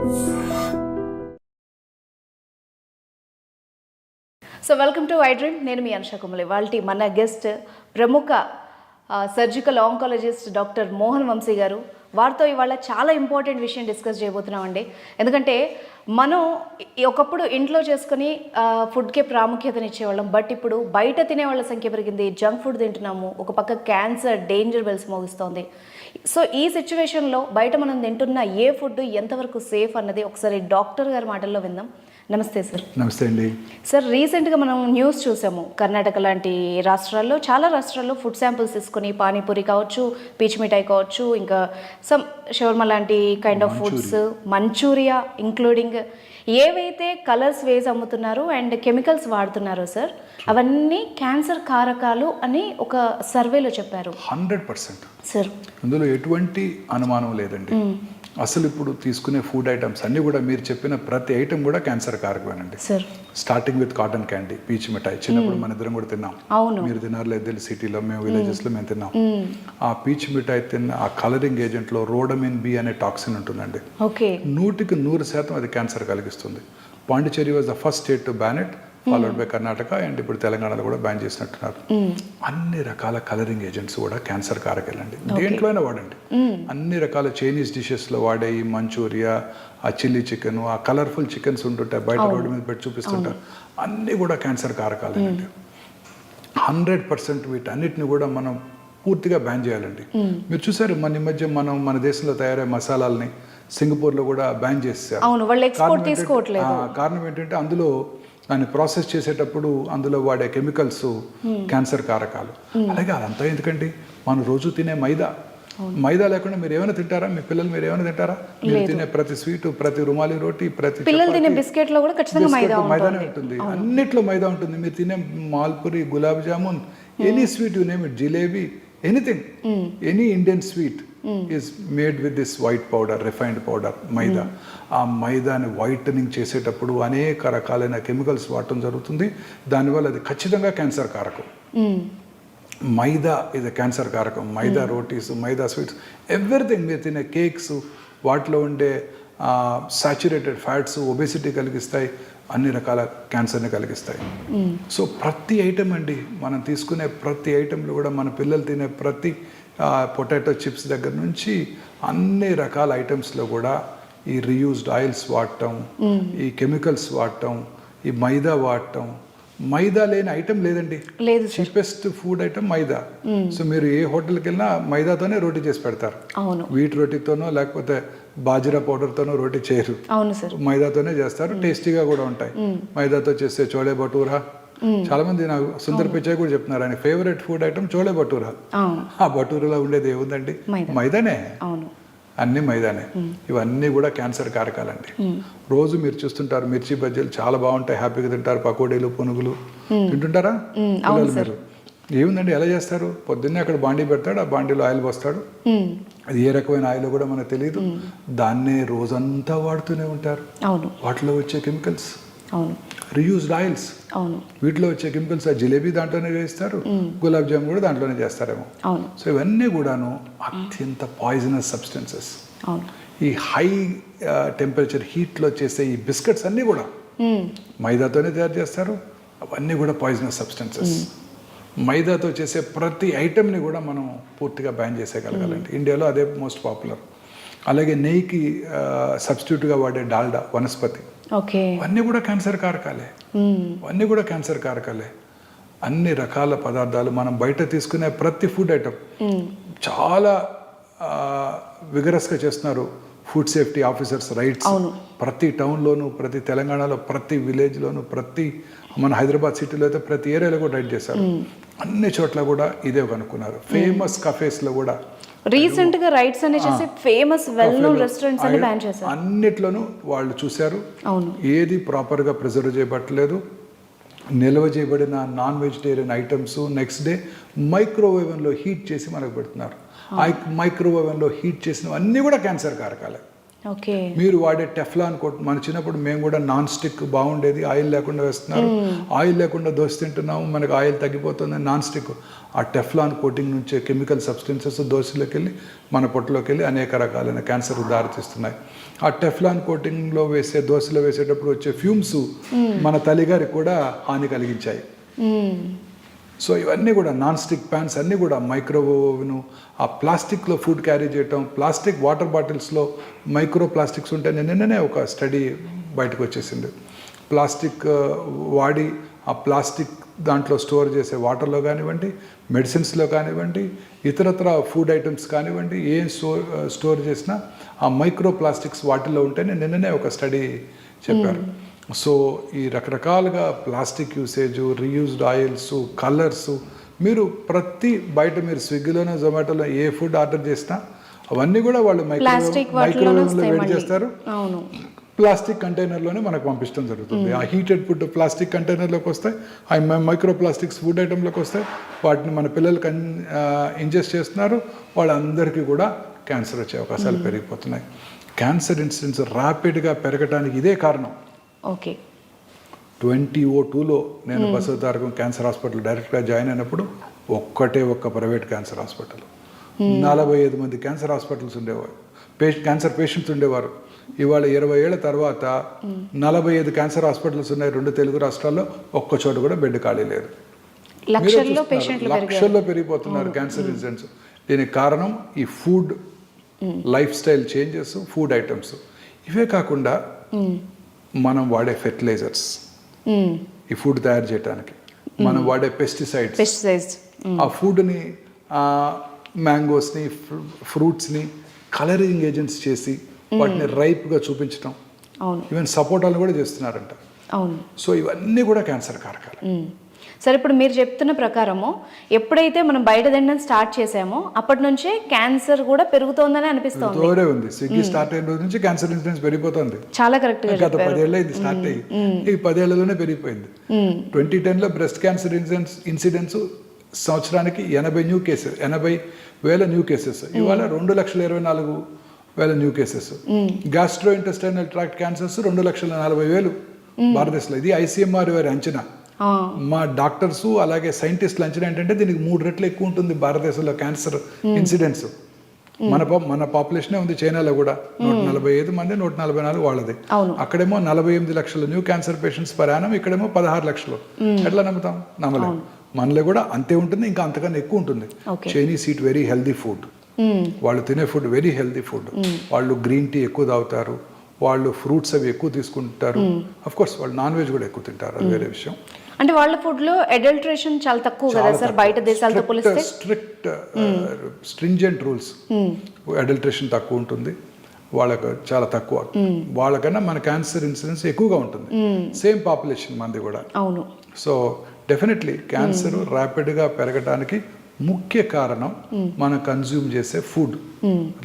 So welcome to iDream. నేను మీ అనుష కుమలి. వాళ్ళ మన గెస్ట్ ప్రముఖ surgical oncologist doctor Mohan Vamshi garu. వారితో ఇవాళ చాలా ఇంపార్టెంట్ విషయం డిస్కస్ చేయబోతున్నామండి. ఎందుకంటే మనం ఒకప్పుడు ఇంట్లో చేసుకుని ఫుడ్కే ప్రాముఖ్యతనిచ్చేవాళ్ళం. బట్ ఇప్పుడు బయట తినేవాళ్ళ సంఖ్య పెరిగింది, జంక్ ఫుడ్ తింటున్నాము, ఒక పక్క క్యాన్సర్ డేంజర్ బెల్స్ మోగిస్తోంది. సో ఈ సిచ్యువేషన్లో బయట మనం తింటున్న ఏ ఫుడ్ ఎంతవరకు సేఫ్ అన్నది ఒకసారి డాక్టర్ గారి మాటల్లో విందాం. నమస్తే సార్. నమస్తే అండి సార్. రీసెంట్గా మనం న్యూస్ చూసాము, కర్ణాటక లాంటి రాష్ట్రాల్లో, చాలా రాష్ట్రాల్లో ఫుడ్ శాంపిల్స్ తీసుకుని పానీపూరి కావచ్చు, పీచ్ మిఠాయి కావచ్చు, ఇంకా సమ్ షవర్మా లాంటి kind of foods, manchuria including ఏవైతే కలర్స్ వేసి అమ్ముతున్నారో అండ్ కెమికల్స్ వాడుతున్నారో సార్, అవన్నీ క్యాన్సర్ కారకాలు అని ఒక సర్వేలో చెప్పారు. 100% సార్. అందులో ఎటువంటి అనుమానం లేదండి. అసలు ఇప్పుడు తీసుకునే ఫుడ్ ఐటమ్స్ అన్నీ కూడా మీరు చెప్పిన ప్రతి ఐటమ్ కూడా క్యాన్సర్ కారకమేనండి. Sir, starting with cotton candy, పీచ్ మిఠాయి. చిన్నప్పుడు మన ఇద్దరం కూడా తిన్నాం. అవును, మీరు తిన్నారు లేదు తెలియదు, సిటీలో మేము విలేజెస్లో మేము తిన్నాం. ఆ పీచ్ మిఠాయి తిన్న ఆ కలరింగ్ ఏజెంట్లో రోడమిన్ బి అనే టాక్సిన్ ఉంటుందండి. ఓకే. 100% అది క్యాన్సర్ కలిగిస్తుంది. Pondicherry was the first state to ban it, followed by Karnataka, and ఇప్పుడు తెలంగాణలో కూడా బ్యాన్ చేసినట్టున్నారు. అన్ని రకాల కలరింగ్ ఏజెంట్స్ కూడా క్యాన్సర్ కారకాలండి. దేంట్లో అయినా వాడండి. అన్ని రకాల చైనీస్ డిషెస్లో వాడే ఈ మంచూరియా, ఆ చిల్లీ చికెన్, ఆ కలర్ఫుల్ చికెన్స్ ఉంటుంటాయి బయట రోడ్డు మీద పెట్టి చూపిస్తుంటారు, అన్నీ కూడా క్యాన్సర్ కారకాలండి. 100% వీటన్నిటిని కూడా మనం పూర్తిగా బ్యాన్ చేయాలండి. మీరు చూసారు మన మధ్య మన దేశంలో తయారయ్యే మసాలాలని సింగపూర్లో కూడా బ్యాన్ చేశారు. కారణం ఏంటంటే అందులో దాన్ని ప్రాసెస్ చేసేటప్పుడు అందులో వాడే కెమికల్స్ క్యాన్సర్ కారకాలు. అలాగే అదంతా ఎందుకండి, మనం రోజు తినే మైదా లేకుండా మీరు ఏమైనా తింటారా? మీ పిల్లలు మీరు ఏమైనా తింటారా? మీరు తినే ప్రతి స్వీట్, ప్రతి రుమాలి రోటీ, ప్రతి బిస్కెట్ లో కూడా ఖచ్చితంగా మైదానే ఉంటుంది. అన్నిట్లో మైదా ఉంటుంది. మీరు తినే malpuri, gulab jamun, any sweet you name it, jalebi, anything, any Indian sweet is made with this white powder, refined powder, maida. ఆ మైదాని వైటనింగ్ చేసేటప్పుడు అనేక రకాలైన కెమికల్స్ వాడటం జరుగుతుంది. దానివల్ల అది ఖచ్చితంగా క్యాన్సర్ కారకం. మైదా ఇది క్యాన్సర్ కారకం. మైదా రోటీస్, మైదా స్వీట్స్, ఎవ్రీథింగ్. మీరు తినే కేక్స్, వాటిలో ఉండే సాచురేటెడ్ ఫ్యాట్స్ ఒబేసిటీ కలిగిస్తాయి, అన్ని రకాల క్యాన్సర్ని కలిగిస్తాయి. సో ప్రతి ఐటమ్ అండి, మనం తీసుకునే ప్రతి ఐటెంలో కూడా మన పిల్లలు తినే ప్రతి పొటాటో చిప్స్ దగ్గర నుంచి అన్ని రకాల ఐటమ్స్లో కూడా ఈ రీయూజ్డ్ ఆయిల్స్ వాడటం, ఈ కెమికల్స్ వాడటం, ఈ మైదా వాడటం. మైదా లేని ఐటమ్ లేదండి. చీపెస్ట్ ఫుడ్ ఐటమ్ మైదా. సో మీరు ఏ హోటల్కి వెళ్ళినా మైదాతోనే రోటీ చేసి పెడతారు. వీట్ రోటీతోనో లేకపోతే బాజిరా పౌడర్తోనో రోటీ చేయరు, మైదాతోనే చేస్తారు. టేస్టీగా కూడా ఉంటాయి. మైదాతో చేస్తే చోలే భటూరా, చాలా మంది నాకు సుందర్ పిచ్చయ్య కూడా చెప్తున్నారు ఆయన favourite food item chole bhatura. ఆ భటూరాలో ఉండేది ఏముందండి? మైదానే. అన్ని మైదానే. ఇవన్నీ కూడా క్యాన్సర్ కారకాలండి. రోజు మీరు చూస్తుంటారు మిర్చి బజ్జీలు చాలా బాగుంటాయి, హ్యాపీగా తింటారు. పకోడీలు, పునుగులు తింటుంటారా పిల్లలు? మీరు ఏముందండి ఎలా చేస్తారు? పొద్దున్నే అక్కడ బాండీ పెడతాడు, ఆ బాండీలో ఆయిల్ పోస్తాడు. అది ఏ రకమైన ఆయిల్ కూడా మనకు తెలియదు. దాన్నే రోజంతా వాడుతూనే ఉంటారు. వాటిలో వచ్చే కెమికల్స్ రీయూజ్డ్ ఆయిల్స్, వీటిలో వచ్చే కెమికల్స్. ఆ జిలేబీ దాంట్లోనే చేస్తారు, గులాబ్ జామున్ కూడా దాంట్లోనే చేస్తారేమో. సో ఇవన్నీ కూడాను అత్యంత పాయిజనస్ సబ్స్టెన్సెస్. ఈ హై టెంపరేచర్ హీట్లో చేసే ఈ బిస్కెట్స్ అన్నీ కూడా మైదాతోనే తయారు చేస్తారు. అవన్నీ కూడా పాయిజనస్ సబ్స్టెన్సెస్. మైదాతో చేసే ప్రతి ఐటెంని కూడా మనం పూర్తిగా బ్యాన్ చేసేయగలగాలండి. ఇండియాలో అదే మోస్ట్ పాపులర్. అలాగే నెయ్యికి సబ్స్టిట్యూట్గా వాడే డాల్డా, వనస్పతి, అన్నీ కూడా క్యాన్సర్ కారకాలే. అన్నీ కూడా క్యాన్సర్ కారకాలే. అన్ని రకాల పదార్థాలు మనం బయట తీసుకునే ప్రతి ఫుడ్ ఐటమ్ చాలా విగరస్గా చేస్తున్నారు ఫుడ్ సేఫ్టీ ఆఫీసర్స్ రైట్స్. ప్రతి టౌన్లోను, ప్రతి తెలంగాణలో, ప్రతి విలేజ్లోను, ప్రతి మన హైదరాబాద్ సిటీలో అయితే ప్రతి ఏరియాలో కూడా రైట్ చేశారు. అన్ని చోట్ల కూడా ఇదే కనుక్కున్నారు. ఫేమస్ కఫేస్లో కూడా రీసెంట్ గా రైట్స్ అనే చేసి ఫేమస్ వెల్ నోన్ రెస్టారెంట్స్ అన్ని బ్యాన్ చేశారు. అన్నిట్లోనూ వాళ్ళు చూశారు ఏది ప్రాపర్ గా ప్రిజర్వ్ చేయబట్టలేదు. నిల్వ చేయబడిన non vegetarian items next day మైక్రోవేవ్లో హీట్ చేసి మనకు పెడుతున్నారు. మైక్రోవేవ్లో హీట్ చేసినవి అన్నీ కూడా క్యాన్సర్ కారకాలే. ఓకే. మీరు వాడే టెఫ్లాన్ కోట్, మన చిన్నప్పుడు మేము కూడా నాన్ స్టిక్ బాగుండేది, ఆయిల్ లేకుండా వేస్తున్నారు, ఆయిల్ లేకుండా దోశ తింటున్నాము, మనకు ఆయిల్ తగ్గిపోతుంది, నాన్ స్టిక్. ఆ టెఫ్లాన్ కోటింగ్ నుంచే కెమికల్ సబ్స్టెన్సెస్ దోశలోకి వెళ్ళి మన పొట్టలోకి వెళ్ళి అనేక రకాలైన క్యాన్సర్కు దారితీస్తున్నాయి. ఆ టెఫ్లాన్ కోటింగ్లో వేసే దోశలో వేసేటప్పుడు వచ్చే ఫ్యూమ్స్ మన తల్లిగారికి కూడా హాని కలిగించాయి. సో ఇవన్నీ కూడా నాన్ స్టిక్ ప్యాన్స్ అన్నీ కూడా మైక్రోవేవ్ను, ఆ ప్లాస్టిక్లో ఫుడ్ క్యారీ చేయటం, ప్లాస్టిక్ వాటర్ బాటిల్స్లో మైక్రో ప్లాస్టిక్స్ ఉంటే నిన్ననే ఒక స్టడీ బయటకు వచ్చేసింది. ప్లాస్టిక్ వాడి ఆ ప్లాస్టిక్ దాంట్లో స్టోర్ చేసే వాటర్లో కానివ్వండి, మెడిసిన్స్లో కానివ్వండి, ఇతరత్ర ఫుడ్ ఐటమ్స్ కానివ్వండి, ఏం స్టోర్ చేసినా ఆ మైక్రో ప్లాస్టిక్స్ వాటిల్లో ఉంటేనే నిన్ననే ఒక స్టడీ చెప్పారు. సో ఈ రకరకాలుగా plastic usage, reused oils, colours, మీరు ప్రతి బయట మీరు స్విగ్గీలోనో జొమాటోలో ఏ ఫుడ్ ఆర్డర్ చేసినా అవన్నీ కూడా వాళ్ళు మైక్రోవేవ్లో వేడి చేస్తారు, ప్లాస్టిక్ కంటైనర్లోనే మనకు పంపించడం జరుగుతుంది. ఆ హీటెడ్ ఫుడ్ ప్లాస్టిక్ కంటైనర్లోకి వస్తాయి, ఆ మైక్రో ప్లాస్టిక్స్ ఫుడ్ ఐటెంలోకి వస్తాయి, వాటిని మన పిల్లలకి ఇంజెస్ట్ చేస్తున్నారు, వాళ్ళందరికీ కూడా క్యాన్సర్ వచ్చే అవకాశాలు పెరిగిపోతున్నాయి. క్యాన్సర్ ఇన్సిడెన్స్ ర్యాపిడ్గా పెరగడానికి ఇదే కారణం. ఓకే. 2002లో నేను బసవతారకం క్యాన్సర్ హాస్పిటల్ డైరెక్ట్గా జాయిన్ అయినప్పుడు ఒక్క ప్రైవేట్ క్యాన్సర్ హాస్పిటల్, 45 మంది క్యాన్సర్ హాస్పిటల్స్ ఉండేవారు, క్యాన్సర్ పేషెంట్స్ ఉండేవారు. ఇవాళ 20 ఏళ్ల తర్వాత 45 క్యాన్సర్ హాస్పిటల్స్ ఉన్నాయి 2 తెలుగు రాష్ట్రాల్లో, ఒక్క చోట కూడా బెడ్ ఖాళీ లేదు. లక్షల్లో పెరిగిపోతున్నారు క్యాన్సర్ ఇన్సిడెంట్స్. దీనికి కారణం ఈ food life style changes, food items. ఇవే కాకుండా మనం వాడే ఫెర్టిలైజర్స్, ఈ ఫుడ్ తయారు చేయడానికి మనం వాడే పెస్టిసైడ్స్, ఆ ఫుడ్ని మ్యాంగోస్ని, ఫ్రూట్స్ని కలరింగ్ ఏజెంట్స్ చేసి వాటిని రైప్గా చూపించడం, ఈవెన్ సపోటాలు కూడా చేస్తున్నారంట. సో ఇవన్నీ కూడా క్యాన్సర్ కారకాలు. సరే, ఇప్పుడు మీరు చెప్తున్న ప్రకారము ఎప్పుడైతే మనం బయట తినడం స్టార్ట్ చేసామో అప్పటి నుంచే క్యాన్సర్ కూడా పెరుగుతోందని అనిపిస్తుంది. స్విగ్గీ స్టార్ట్ అయిన రోజు నుంచి క్యాన్సర్ ఇన్సిడెన్స్ పెరిగిపోతుంది. చాలా కరెక్ట్. గత 10 ఏళ్ళు అయింది స్టార్ట్ అయ్యి, ఈ 10 ఏళ్లలోనే పెరిగిపోయింది. 2010లో బ్రెస్ట్ క్యాన్సర్ ఇన్సిడెన్స్ సంవత్సరానికి 80,000 న్యూ కేసెస్. ఇవాళ 2,24,000 new cases. Gastro intestinal tract cancers 2,40,000 భారతదేశంలో. ఇది ICMR వారి అంచనా. మా డాక్టర్స్ అలాగే సైంటిస్టులు అంచనా ఏంటంటే దీనికి 3 రెట్లు ఎక్కువ ఉంటుంది భారతదేశంలో క్యాన్సర్ ఇన్సిడెన్స్. మన పాపులేషనే ఉంది చైనాలో కూడా 145 మంది, 144 వాళ్ళది. అక్కడేమో 48 లక్షల new cancer patients per annum, ఇక్కడేమో 16 లక్షలు. ఎట్లా నమ్ముతాం? నమ్మలేం. మనలో కూడా అంతే ఉంటుంది, ఇంకా అంతకన్నా ఎక్కువ ఉంటుంది. Chinese eat very healthy food, వాళ్ళు తినే ఫుడ్ వెరీ హెల్దీ ఫుడ్. వాళ్ళు గ్రీన్ టీ ఎక్కువ తాగుతారు, వాళ్ళు ఫ్రూట్స్ అవి ఎక్కువ తీసుకుంటారు. అఫ్ కోర్స్ వాళ్ళు నాన్ వెజ్ కూడా ఎక్కువ తింటారు, అది వేరే విషయం. అంటే వాళ్ళ ఫుడ్ లో అడల్ట్రేషన్ చాలా తక్కువ కదా సార్ బయట దేశాలతో పోలిస్తే? స్ట్రిక్ట్ స్ట్రింజెంట్ రూల్స్, అడల్ట్రేషన్ తక్కువ ఉంటుంది వాళ్ళకు, చాలా తక్కువ. వాళ్ళకన్నా మన క్యాన్సర్ ఇన్సిడెన్స్ ఎక్కువగా ఉంటుంది. సేమ్ పాపులేషన్ మంది కూడా. అవును. సో డెఫినెట్లీ క్యాన్సర్ ర్యాపిడ్గా పెరగడానికి ముఖ్య కారణం మనం కన్జ్యూమ్ చేసే ఫుడ్,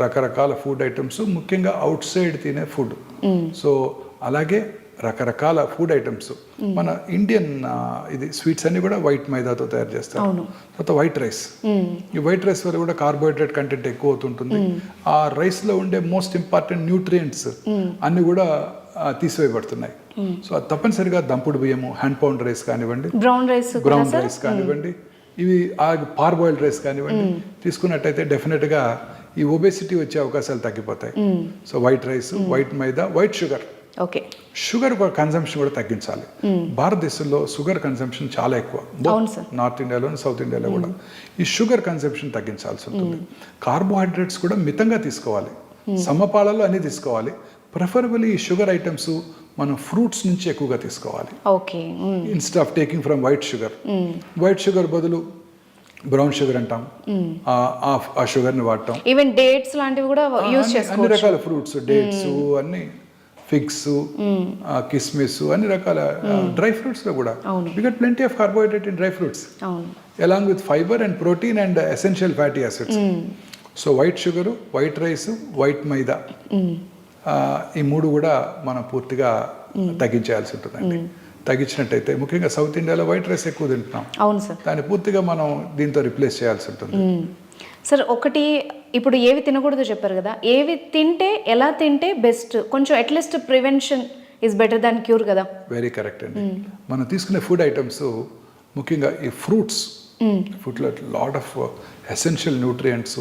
రకరకాల ఫుడ్ ఐటమ్స్, ముఖ్యంగా అవుట్ సైడ్ తినే ఫుడ్. సో అలాగే రకరకాల ఫుడ్ ఐటమ్స్. మన ఇండియన్ ఇది స్వీట్స్ అన్ని కూడా వైట్ మైదాతో తయారు చేస్తారు. తర్వాత వైట్ రైస్, ఈ వైట్ రైస్ వల్ల కూడా కార్బోహైడ్రేట్ కంటెంట్ ఎక్కువ అవుతుంటుంది. ఆ రైస్లో ఉండే మోస్ట్ ఇంపార్టెంట్ న్యూట్రియంట్స్ అన్ని కూడా తీసివేయబడుతున్నాయి. సో అది తప్పనిసరిగా దంపుడు బియ్యము, హ్యాండ్ పౌండ్ రైస్ కానివ్వండి, బ్రౌన్ రైస్ కానివ్వండి, ఇవి పార్బాయిల్డ్ రైస్ కానివ్వండి తీసుకున్నట్టయితే డెఫినెట్గా ఈ ఒబేసిటీ వచ్చే అవకాశాలు తగ్గిపోతాయి. So white rice, white maida, white sugar. Okay. Sugar consumption కూడా తగ్గించాలి. భారతదేశంలో షుగర్ కన్సంప్షన్ చాలా ఎక్కువ, నార్త్ ఇండియాలో, సౌత్ ఇండియాలో కూడా ఈ షుగర్ కన్సంప్షన్ తగ్గించాల్సి ఉంటుంది. కార్బోహైడ్రేట్స్ కూడా మితంగా తీసుకోవాలి, సమపాలలో అన్ని తీసుకోవాలి. ప్రిఫరబుల్లీ ఈ షుగర్ ఐటమ్స్ మనం ఫ్రూట్స్ నుంచి ఎక్కువగా తీసుకోవాలి. Okay. Instead of taking from white sugar. White sugar బదులు బ్రౌన్ షుగర్ అంటాం, ఆ షుగర్ని వాడటం. ఈవెన్ డేట్స్ లాంటివి కూడా యూజ్ చేసుకోవచ్చు. అన్ని రకాల ఫ్రూట్స్, డేట్స్, అన్ని ఫిగ్స్, కిస్మిస్, అన్ని రకాల డ్రై ఫ్రూట్స్ లో కూడా we get plenty of carbohydrate in dry fruits along with fibre and protein and essential fatty acids. So white sugar, white rice, white maida, ఈ 3 కూడా మనం పూర్తిగా తగ్గించేయాల్సి ఉంటుందండి. తగ్గించినట్టయితే ముఖ్యంగా సౌత్ ఇండియాలో వైట్ రైస్ ఎక్కువ తింటున్నాం. అవును సార్. దాన్ని పూర్తిగా మనం దీంతో రిప్లేస్ చేయాల్సి ఉంటుంది. సార్ ఒకటి ఇప్పుడు ఏవి తినకూడదో చెప్పారు కదా, ఏవి తింటే ఎలా తింటే బెస్ట్, కొంచెం at least prevention is better than cure కదా. వెరీ కరెక్ట్ అండి. మనం తీసుకునే ఫుడ్ ఐటమ్స్ ముఖ్యంగా ఈ ఫ్రూట్స్, ఫుడ్లో lot of essential nutrients,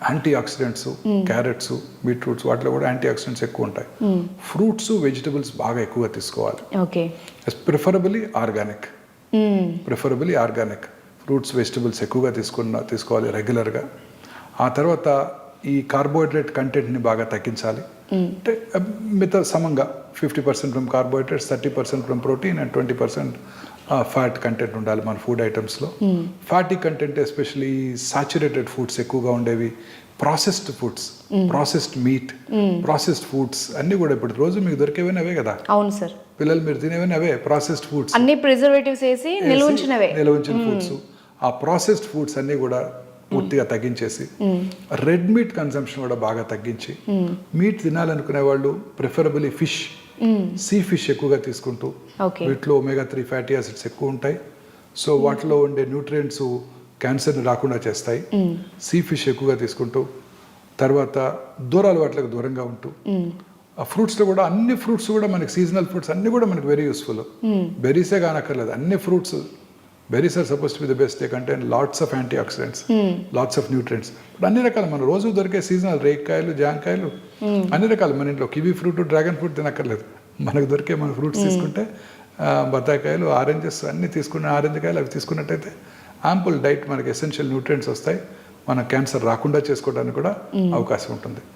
antioxidants, carrots, beetroots వాటిలో కూడా యాంటీ ఆక్సిడెంట్స్ ఎక్కువ ఉంటాయి. ఫ్రూట్స్, వెజిటబుల్స్ బాగా ఎక్కువగా తీసుకోవాలి. Okay. Preferably organic, fruits, vegetables ఎక్కువగా తీసుకోవాలి రెగ్యులర్గా. ఆ తర్వాత ఈ కార్బోహైడ్రేట్ కంటెంట్ని బాగా తగ్గించాలి. అంటే మిగతా సమంగా 50% from carbohydrates, 30% from protein and 20% fat content ఉండాలి మన ఫుడ్ ఐటమ్స్లో. Fatty content especially saturated foods ఎక్కువగా ఉండేవి, processed foods, processed meat, processed foods అన్నీ కూడా ఇప్పుడు రోజు మీకు దొరికేవన్నీ అవే కదా. అవును సార్. పిల్లలు మీరు తినేవన్నీ అవే ప్రాసెస్డ్ ఫుడ్స్, అన్ని ప్రిజర్వేటివ్స్ వేసి నిల్వ ఉంచిన ఫుడ్స్. ఆ ప్రాసెస్డ్ ఫుడ్స్ అన్నీ కూడా పూర్తిగా తగ్గించేసి రెడ్ మీట్ కన్సంప్షన్ కూడా బాగా తగ్గించి, మీట్ తినాలనుకునే వాళ్ళు ప్రిఫరబుల్లీ ఫిష్, సీ ఫిష్ ఎక్కువగా తీసుకుంటూ, వీటిలో omega-3 ఫ్యాటీ యాసిడ్స్ ఎక్కువ ఉంటాయి. సో వాటిలో ఉండే న్యూట్రియంట్స్ క్యాన్సర్ని రాకుండా చేస్తాయి. సీ ఫిష్ ఎక్కువగా తీసుకుంటూ, తర్వాత దూరాలు వాటికి దూరంగా ఉంటూ, ఆ ఫ్రూట్స్లో కూడా అన్ని ఫ్రూట్స్ కూడా మనకి సీజనల్ ఫ్రూట్స్ అన్నీ కూడా మనకి వెరీ యూస్ఫుల్. బెర్రీసే కానక్కర్లేదు, అన్ని fruits. Berries are supposed to be the best. They contain lots of antioxidants, lots of nutrients. But అన్ని రకాలు మన రోజు దొరికే సీజనల్ రేక్కాయలు, జాంకాయలు, అన్ని రకాలు మన ఇంట్లో కివీ ఫ్రూట్, డ్రాగన్ ఫ్రూట్ తినక్కర్లేదు. మనకు దొరికే మన ఫ్రూట్స్ తీసుకుంటే, బత్తాయికాయలు, ఆరెంజెస్ అన్నీ తీసుకున్న, ఆరెంజ్ కాయలు అవి తీసుకున్నట్టయితే యాంపుల్ డైట్ మనకి ఎసెన్షియల్ న్యూట్రియంట్స్ వస్తాయి. మన క్యాన్సర్ రాకుండా చేసుకోవడానికి కూడా అవకాశం ఉంటుంది.